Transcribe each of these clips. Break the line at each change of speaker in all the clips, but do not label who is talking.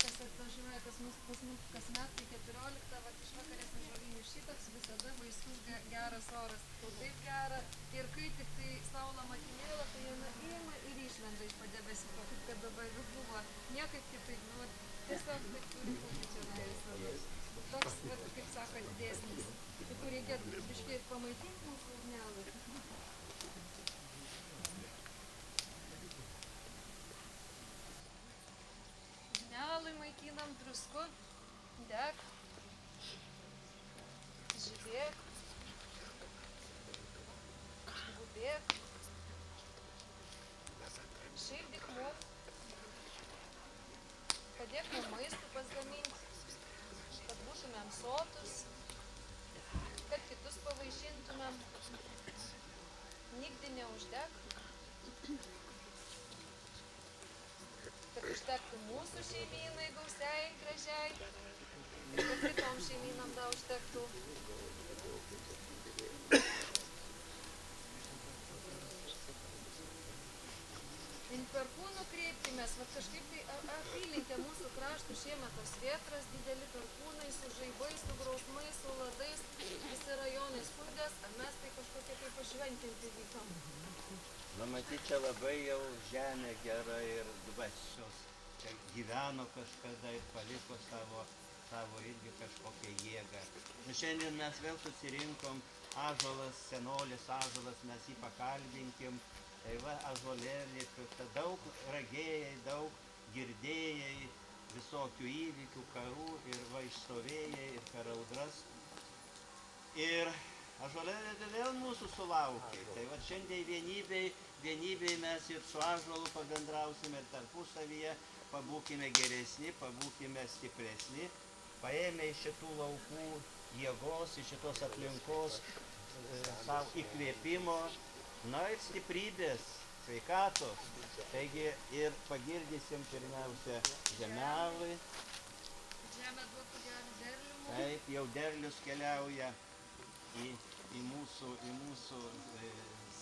kas atvažiuoja pas mus kasmet, tai 14, vat išvakarės ąžuolinių šitoks visada baisus geras oras. Taip gera. Ir kai tik tai saulė matinėlė, tai jie ima ir išlenda iš padebesiko, kaip kad dabar ir buvo. Niekaip kitaip, nu, tiesiog taip turi būti čia visada. Toks, kaip sako, dėsnis. Tai kur reikia biškai pamaitinti mūsų ugnelį. Ugnelį maitinam drusku, deg, žibėk, gubėk, šildyk mum, padėk mum maistų pasigaminti, kad būtumėm sotus, kad kitus pavaišintumėm, nigdy neuždeg, kad užtektų mūsų šeimynai gausiai, gražiai, ir kad kitom šeimynam da užtektų. In perkūnų kreipkimės, va kažkaip tai apylinkė mūsų kraštų šiemet tos vėtras, dideli perkūnai su žaibais, su grausmais, su ladais, visi rajonai skurdės, ar mes tai kažkokie tai pašventinti vykam.
Na, matyt, čia labai jau žemė gera ir dvasios. Čia gyveno kažkada ir paliko savo irgi kažkokią jėgą. Nu, šiandien mes vėl susirinkom, ąžuolas, senolis ąžuolas, mes jį pakalbinkim. Tai va, ąžuolėlį, daug ragėjai, daug girdėjai, visokių įvykių, karų ir va išstovėjai ir per audras. Ir ąžuolėlė vėl mūsų sulaukė. Tai va šiandien vienybei mes ir su ąžuolu pabendrausime ir tarpusavyje, pabūkime geresni, pabūkime stipresni, paėmę iš šitų laukų jėgos, iš šitos aplinkos savo įkvėpimo, na ir stiprybės, sveikatos. Taigi ir pagirdysim pirmiausia žemelui.
Žemė duotų gerą derlių.
Taip, jau derlius keliauja į mūsų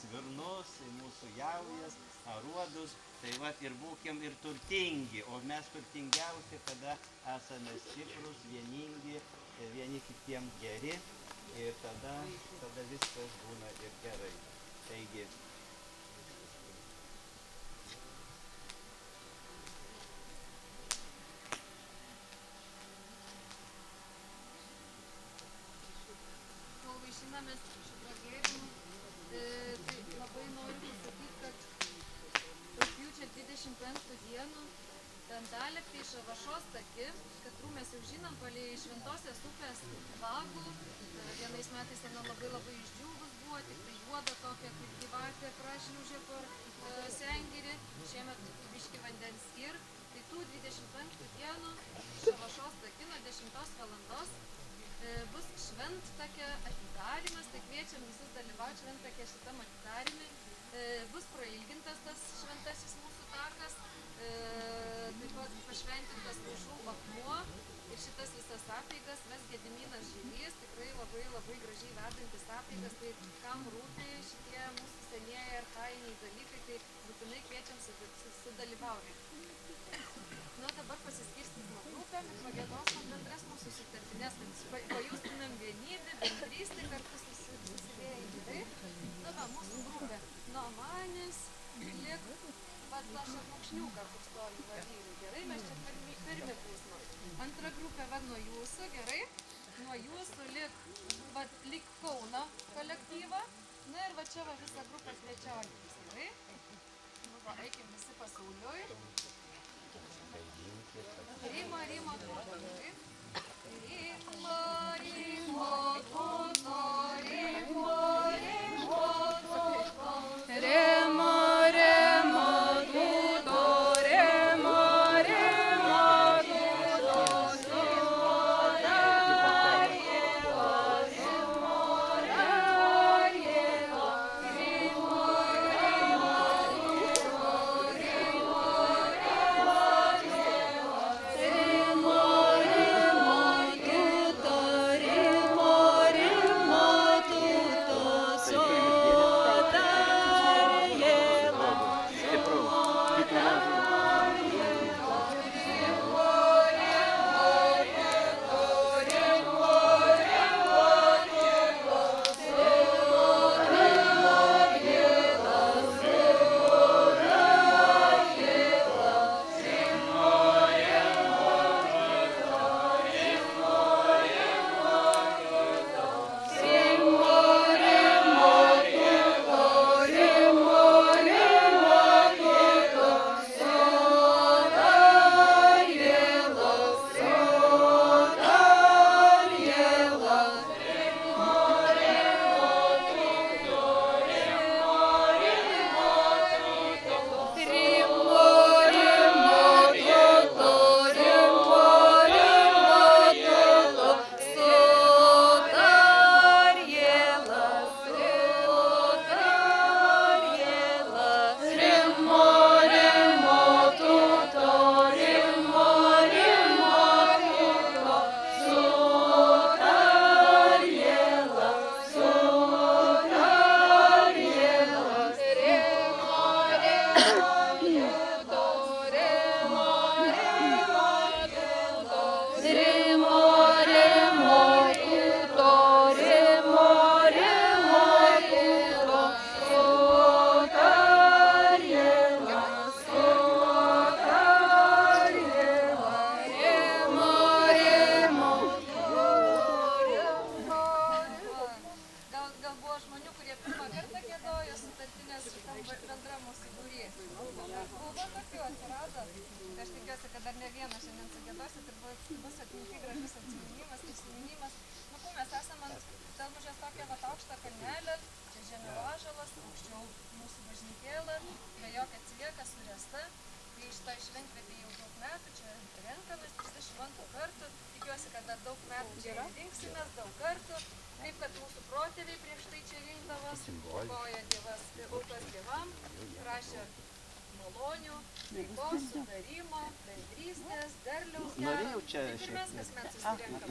svirnus, į mūsų jaujas, aruodus. Tai va ir būkim ir turtingi, o mes turtingiausi, kada esame stiprus, vieningi, vieni kitiem geri ir tada viskas būna ir gerai. Taigi,
kol vaišinamės šito gėrimu, tai labai noriu pasakyti, kad rugpjūčio 25 dieną Antalieptėj Šavašos taki, kad mes jau žinom, palei Šventosios upės vagų, vienais metais ten labai išdžiūvus buvo, tik tai juoda tokia, kaip gyvatė prašliūžė per sengirį, šiemet biški vandens ir, tai tų 25 dienų Šavašos taki nuo 10 valandos bus šventakė atidarimas, tai kviečiam visus dalyvauti šventakė šitam atidarimui, bus prailgintas tas šventasis mūsų takas, taip pat pašventintas Aušrų akmuo ir šitas visas apeigas ves Gediminas Žilys, tikrai labai gražiai vedantis apeigas, tai kam rūpi šitie mūsų senieji archainiai dalykai, tai būtinai kviečiam sudalyvauti. Nu, dabar pasiskirstysim grupėm ir pagiedosim bendras mūsų sutartines, kad pajustumėm vienybę, bendrystę, kartu susidėję gerai. Nu, va, mūsų grupė nuo manęs lik pat tą šapukšniuką, kur stovi vadyrai, gerai, mes čia pirmi būsime. Antra grupė va nuo jūsų, gerai, nuo jūsų lik Kauno kolektyvą, na ir va čia va visą grupę trečiolikis, gerai. Nu, va, eikim visi pasauliui. Rimo, tuto, gerai. Rimo, tuto, rimo, tuto. Remo, tuto, remo, tuto, Remo, bus atminty gražus atsiminimas, prisiminimas. Nu, kur mes esame ant Stelmužės tokia vat aukšta kalnelė, čia žemiau ąžuolas, aukščiau mūsų bažnytėlė, be jokio atsilieka, suręsta. Tai šitą šventvietę jau daug metų, čia renkamės 32 kartų, tikiuosi, kad dar daug metų čia rinksimės, daug kartų, kaip kad mūsų protėviai prieš tai čia rinkdavos, dėkoja Dievas upės tėvam, prašė malonių, taikos, sutarimo, bendrystės, derliaus gero.
Norėjau čia
Taip ir mes kasmet susirenkam.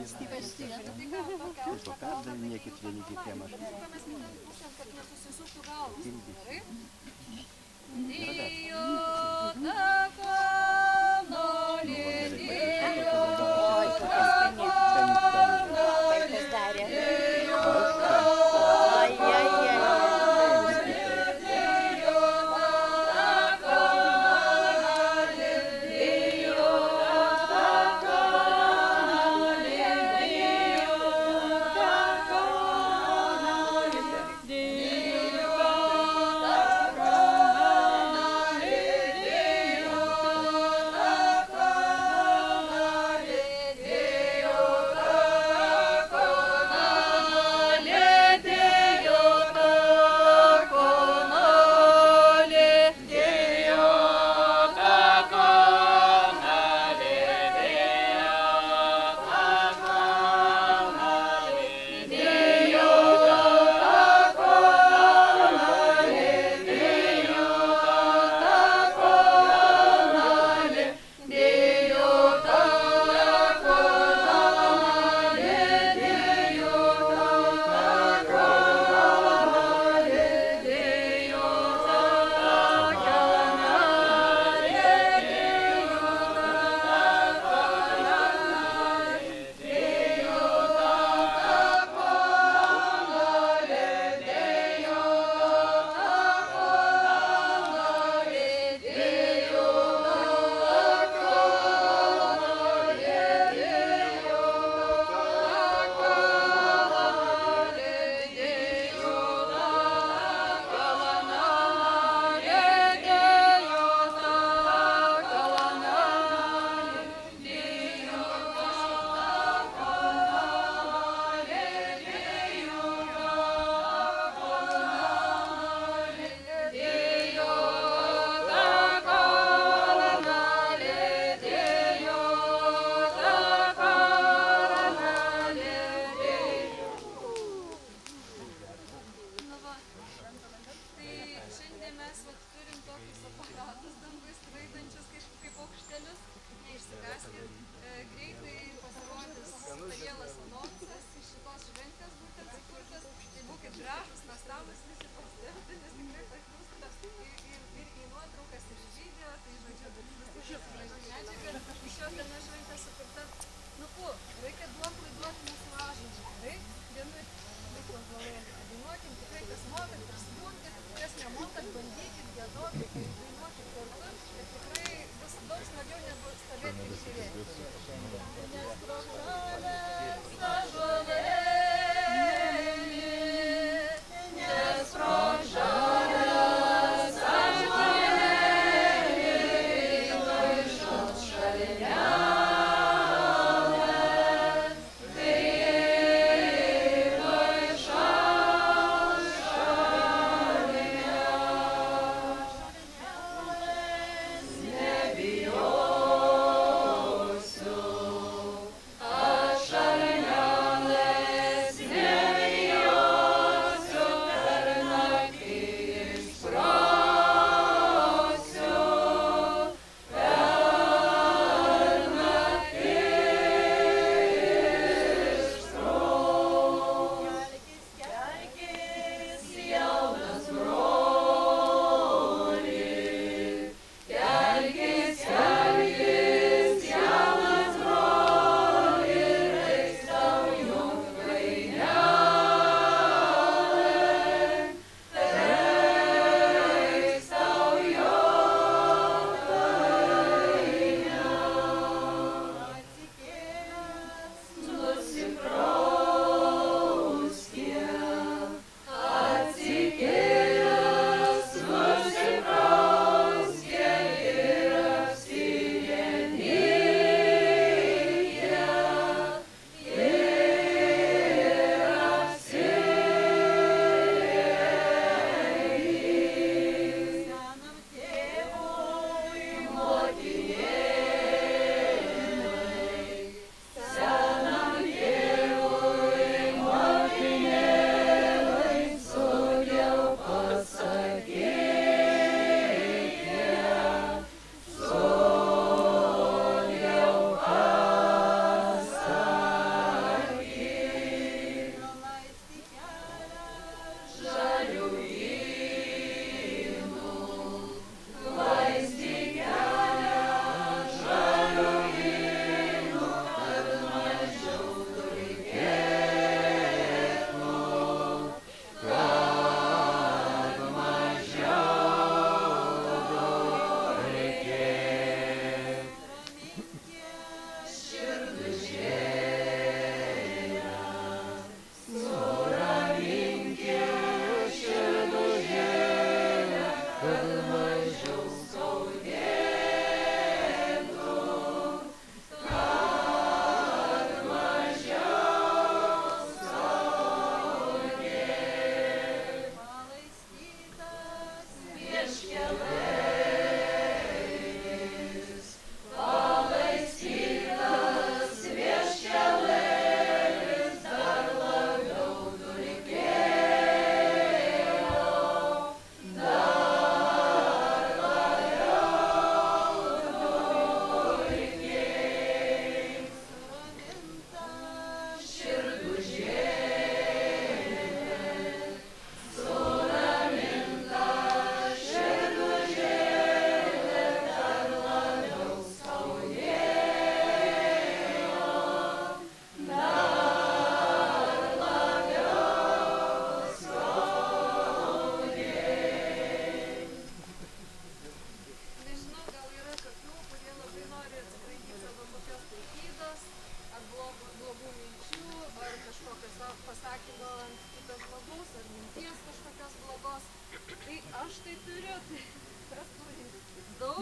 Tai ką, tokia aukšta kalna, tai jau tokia kalna. Sukamės kitam pusėm, kad nesusisuktų galvas. Gerai? Dijo tako nori, dijo tako nori,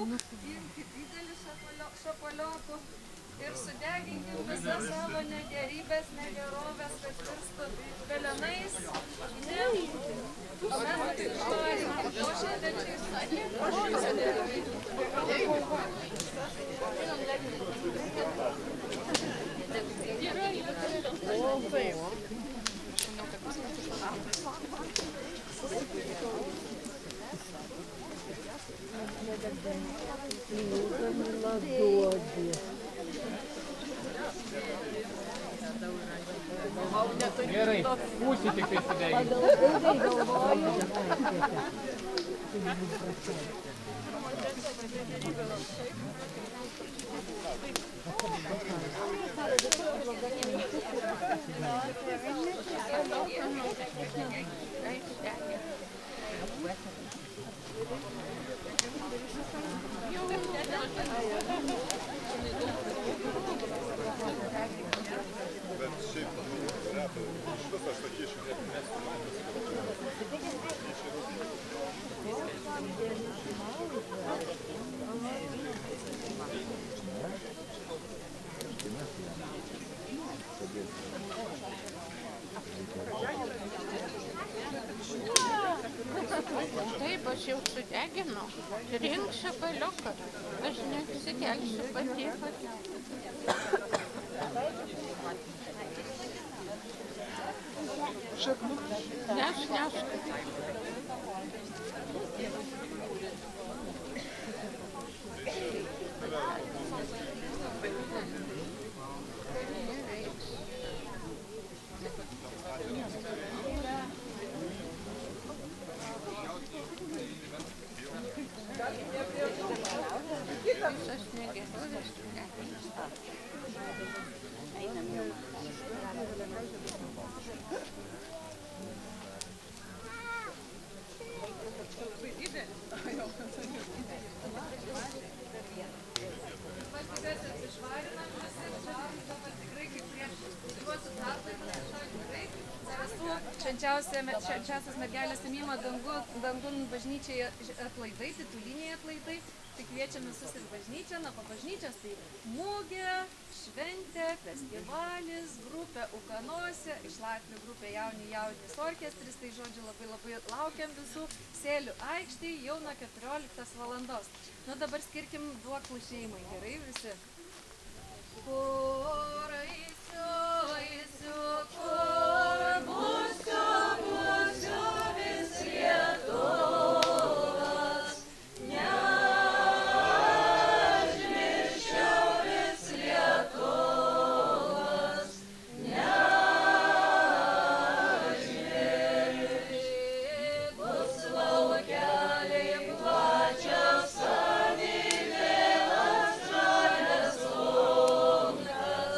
daug, imkit didelį šapaliokų ir sudeginkim visas savo negerybės, negerovės, kad virstų pelenais. Ne, o mes išvarinkim. O šiandien čia
Gerai, pusį tik tai sudeginti.
Taip, aš jau sudeginau. Rink šapaliuką. Aš neapsikelsiu pati. Nešk. Visas negerovės sudeginau.
Švenčiausios mergelės ėmimo dangun bažnyčiai atlaidai, tituliniai atlaidai. Tai kviečiam visus į bažnyčią, po bažnyčios tai mugė, šventė, festivalis, grupė Ukanose, iš Latvių grupė Jaunis orkestris, tai žodžiu labai laukiam visų Sėlių aikštėj jau nuo 14 valandos. Nu dabar skirkim duoklų šeimai, gerai visi? Kur eisiu, kur būsiu vis Lietuvos, neužmirščiau vis Lietuvos, neužmiršus laukeliai plačios, avinėlas žalias lunkas.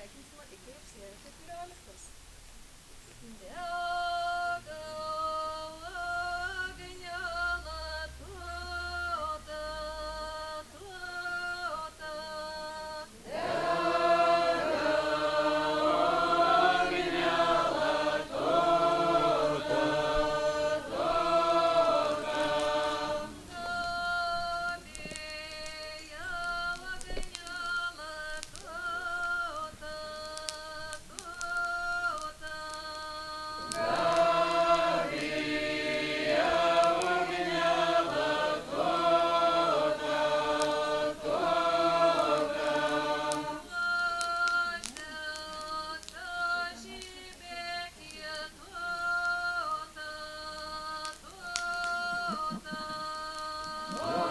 sveikinsime iki rugsėjo 14.
Oh